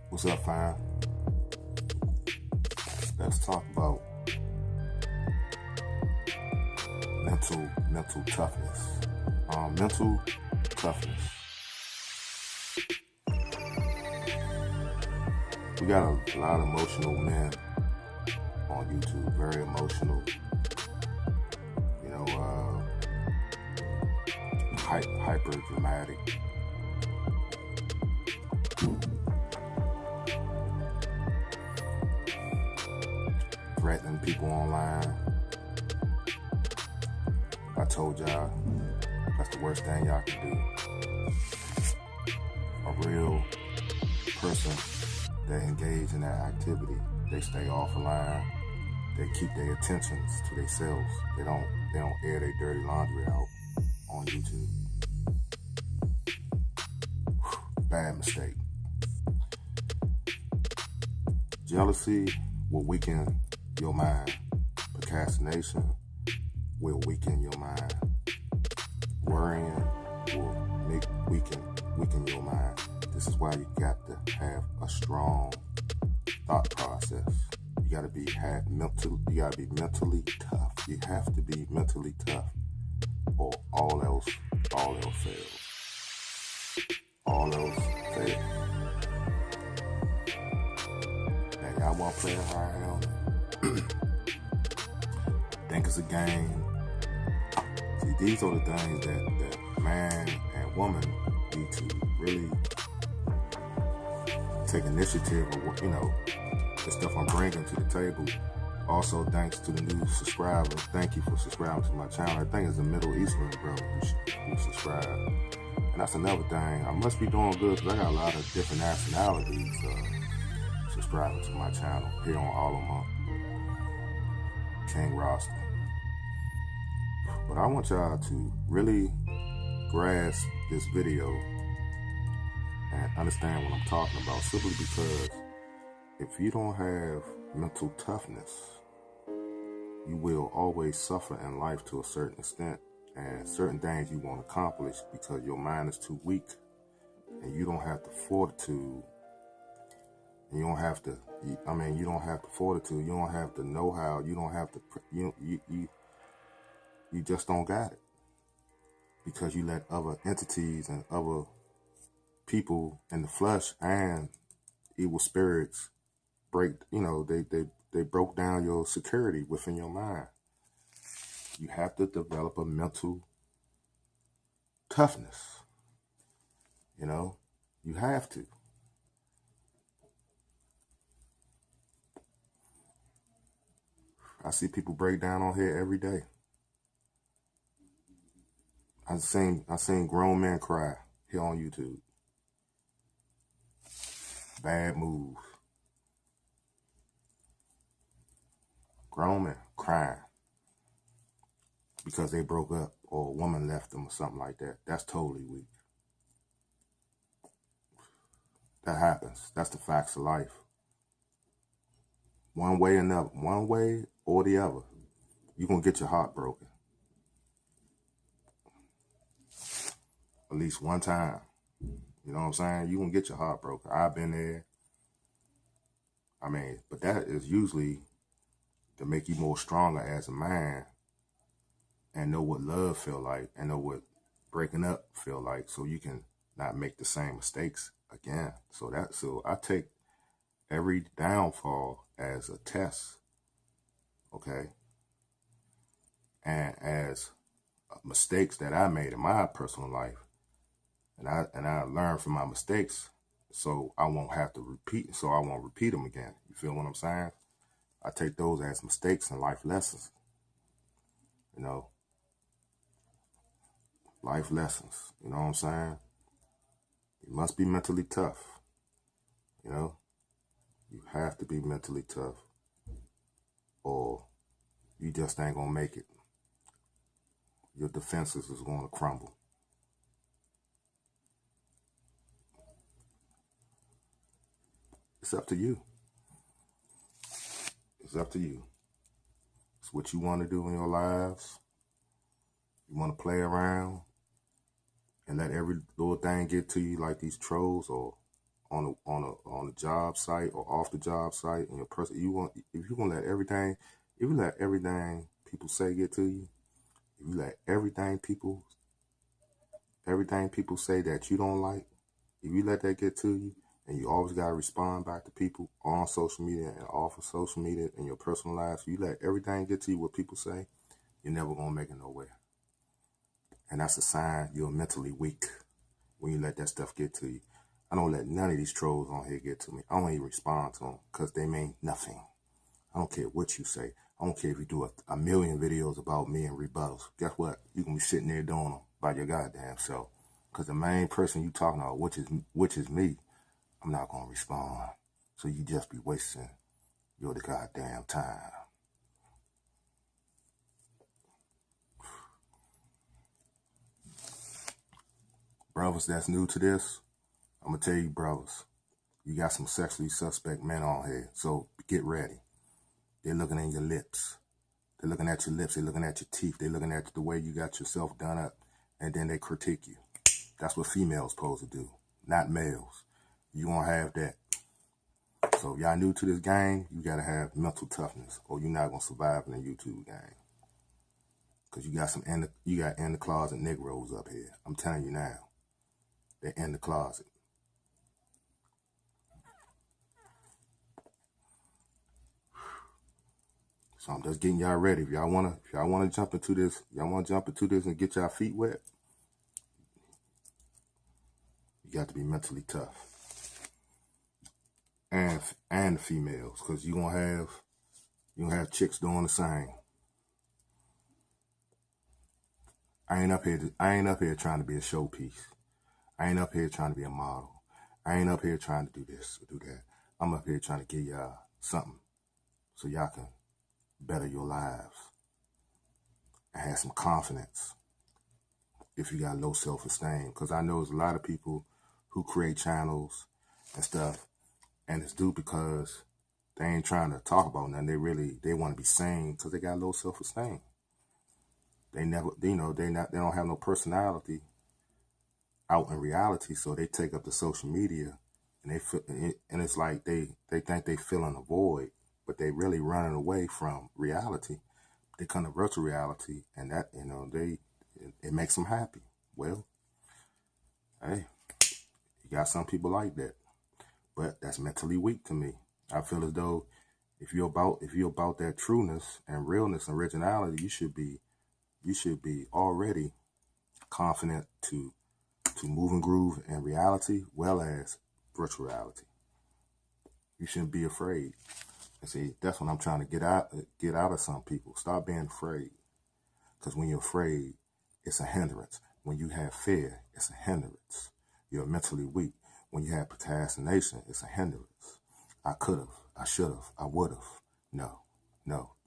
What's up, fam? Let's talk about mental toughness. Mental toughness. We got a lot of emotional men on YouTube, very emotional. You know, hyper dramatic. Threatening people online. I told y'all that's the worst thing y'all can do. A real person that engage in that activity, they stay offline. They keep their attentions to themselves. They don't air their dirty laundry out on YouTube. Bad mistake. Jealousy will weaken your mind. Procrastination will weaken your mind. Worrying will weaken your mind. This is why you got to have a strong thought process. You gotta be mentally tough. You have to be mentally tough, or all else fails. All else fails. Now y'all wanna play around? Think it's a game. See, these are the things that man and woman need to really take initiative of, the stuff I'm bringing to the table. Also, thanks to the new subscribers. Thank you for subscribing to my channel. I think it's a Middle Eastern brother who subscribed. And that's another thing. I must be doing good because I got a lot of different nationalities subscribing to my channel here on Alamo King roster. But I want y'all to really grasp this video and understand what I'm talking about, simply because if you don't have mental toughness, you will always suffer in life to a certain extent, and certain things you won't accomplish because your mind is too weak, and you don't have the fortitude. You don't have the fortitude. You don't have the know-how. You don't have the, you just don't got it, because you let other entities and other people in the flesh and evil spirits break, they broke down your security within your mind. You have to develop a mental toughness. You have to. I see people break down on here every day. I seen grown men cry here on YouTube. Bad move. Grown men crying because they broke up or a woman left them or something like that. That's totally weak. That happens. That's the facts of life. One way or the other, you're going to get your heart broken. At least one time. You know what I'm saying? You're going to get your heart broken. I've been there. But that is usually to make you more stronger as a man and know what love feel like and know what breaking up feel like, so you can not make the same mistakes again. So I take every downfall as a test, okay? And as mistakes that I made in my personal life, and I learned from my mistakes, so I won't repeat them again. You feel what I'm saying? I take those as mistakes and life lessons. Life lessons. You know what I'm saying? You must be mentally tough. You have to be mentally tough, or you just ain't gonna make it. Your defenses is gonna crumble. It's up to you. It's up to you. It's what you want to do in your lives. You want to play around and let every little thing get to you like these trolls, or on a job site or off the job site, and your person, if you want to let everything, if you let everything people say get to you, if you let everything people say that you don't like, if you let that get to you, and you always gotta respond back to people on social media and off of social media in your personal life, you let everything get to you what people say, you're never gonna make it nowhere. And that's a sign you're mentally weak when you let that stuff get to you. I don't let none of these trolls on here get to me. I don't even respond to them because they mean nothing. I don't care what you say. I don't care if you do a million videos about me and rebuttals. Guess what? You can be sitting there doing them by your goddamn self. Because the main person you talking about, which is me, I'm not going to respond. So you just be wasting your goddamn time. Brothers that's new to this, I'm going to tell you, brothers, you got some sexually suspect men on here. So get ready. They're looking in your lips. They're looking at your lips. They're looking at your teeth. They're looking at the way you got yourself done up. And then they critique you. That's what females supposed to do, not males. You won't have that. So if y'all new to this game, you got to have mental toughness, or you're not going to survive in the YouTube game. Because you got in the closet Negroes up here. I'm telling you now. They're in the closet. So I'm just getting y'all ready. If y'all wanna jump into this, and get y'all feet wet, you got to be mentally tough. And the females, because you gonna have chicks doing the same. I ain't up here trying to be a showpiece. I ain't up here trying to be a model. I ain't up here trying to do this or do that. I'm up here trying to give y'all something so y'all can better your lives and have some confidence if you got low self-esteem. Because I know there's a lot of people who create channels and stuff, and it's due because they ain't trying to talk about nothing. They want to be seen because they got low self-esteem. They don't have no personality out in reality, so they take up the social media, and it's like they think they filling a void, but they really running away from reality. They come to virtual reality, and that it makes them happy. Well, hey, you got some people like that, but that's mentally weak to me. I feel as though if you're about that trueness and realness and originality, you should be already confident to move and groove in reality, well as virtual reality. You shouldn't be afraid. And see, that's what I'm trying to get out of some people. Stop being afraid. Because when you're afraid, it's a hindrance. When you have fear, it's a hindrance. You're mentally weak. When you have procrastination, it's a hindrance. I could have, I should have, I would have. No.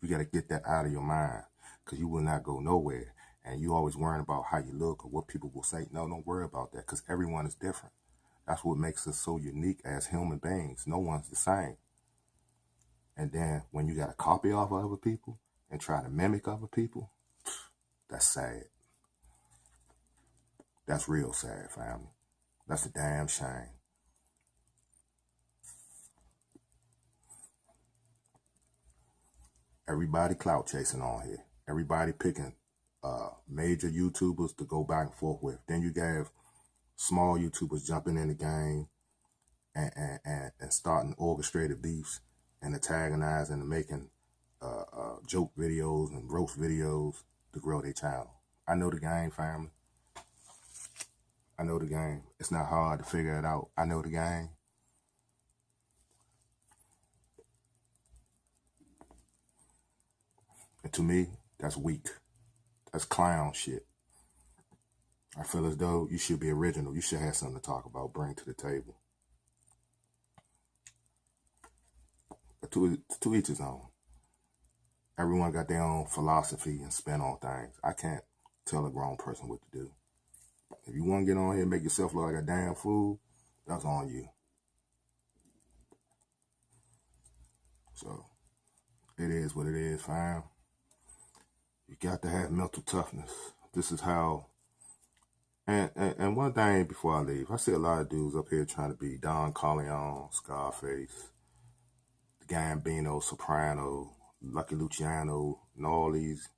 You got to get that out of your mind, because you will not go nowhere. And you always worrying about how you look or what people will say. No, don't worry about that, because everyone is different. That's what makes us so unique as human beings. No one's the same. And then when you got to copy off of other people and try to mimic other people, that's sad. That's real sad, family. That's a damn shame. Everybody clout chasing on here. Everybody picking major YouTubers to go back and forth with. Then you have small YouTubers jumping in the game and starting orchestrated beefs and antagonizing and making joke videos and roast videos to grow their channel. I know the game, family. I know the game. It's not hard to figure it out. I know the game. And to me, that's weak. That's clown shit. I feel as though you should be original. You should have something to talk about, bring to the table. But to each his own. Everyone got their own philosophy and spin on things. I can't tell a grown person what to do. If you want to get on here and make yourself look like a damn fool, that's on you. So, it is what it is, fam. You got to have mental toughness. this is how. And one thing before I leave, I see a lot of dudes up here trying to be Don Corleone, Scarface, Gambino, Soprano, Lucky Luciano, and all these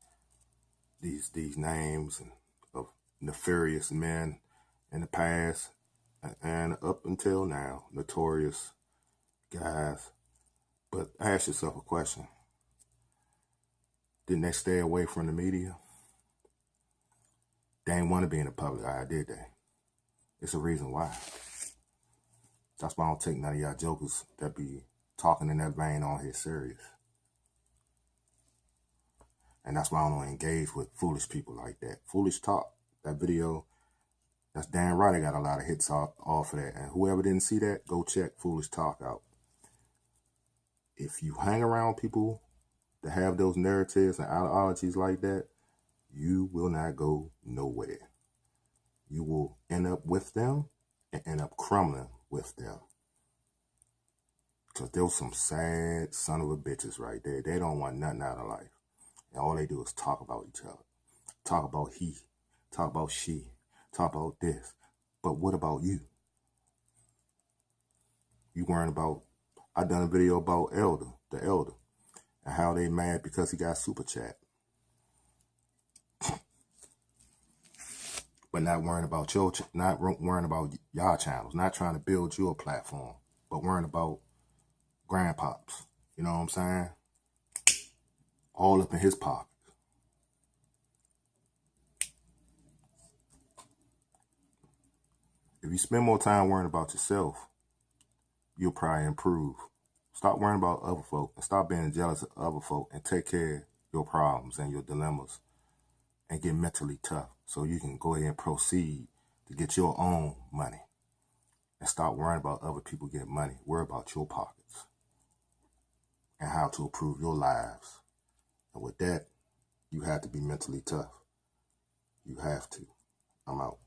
names of nefarious men in the past and up until now, notorious guys. But ask yourself a question. Didn't they stay away from the media? They ain't want to be in the public eye, did they? It's a reason why. That's why I don't take none of y'all jokers that be talking in that vein on here serious. And that's why I don't engage with foolish people like that. Foolish talk. That video, that's damn right I got a lot of hits off of that. And whoever didn't see that, go check Foolish Talk out. If you hang around people that have those narratives and ideologies like that, you will not go nowhere. You will end up with them and end up crumbling with them. Because those some sad son of a bitches right there. They don't want nothing out of life. And all they do is talk about each other. Talk about he. Talk about she. Talk about this. But what about you? You worrying about, I done a video about the elder, and how they mad because he got super chat. But not worrying about not worrying about y'all channels, not trying to build your platform, but worrying about grandpops. You know what I'm saying? All up in his pocket. If you spend more time worrying about yourself, you'll probably improve. Stop worrying about other folk and stop being jealous of other folk and take care of your problems and your dilemmas and get mentally tough so you can go ahead and proceed to get your own money. And stop worrying about other people getting money. Worry about your pockets and how to improve your lives. And with that, you have to be mentally tough. You have to. I'm out.